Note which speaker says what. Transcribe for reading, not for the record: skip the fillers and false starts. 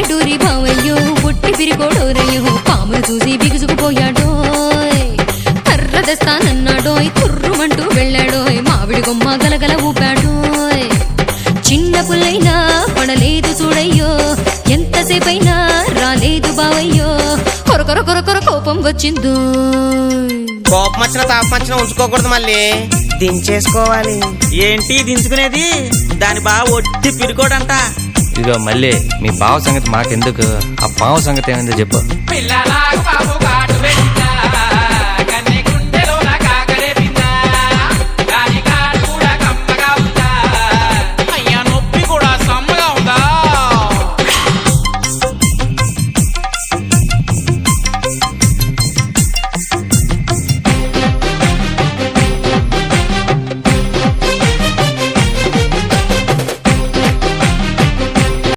Speaker 1: పల్లెటూరి బావయ్యో పుట్టి పిరికోడోరయ్యో పామును చూసి బిగుసుకుపోయాడోయ్ కర్ర తెస్తానన్నాడోయ్ కుర్రుమంటూ వెళ్ళాడోయ్ మామిడి కొమ్మ గలగల ఊపాడోయ్ చిన్న పుల్లైనా పడలేదు చూడయ్యో ఎంతసేపైనా రాలేదు బావయ్యో కొరకొర కొరకొర కోపం వచ్చిందో
Speaker 2: కోపం వచ్చిన తాపం వచ్చిన ఉంచుకోకూడదు మళ్ళీ దించేసుకోవాలి.
Speaker 3: ఏంటి దించుకునేది దాని బావ ఒట్టి పిరుకోడంట.
Speaker 4: ఇదిగో మళ్ళీ మీ బావ సంగతి మాకెందుకు, ఆ బావ సంగతి ఏమైందో చెప్పు.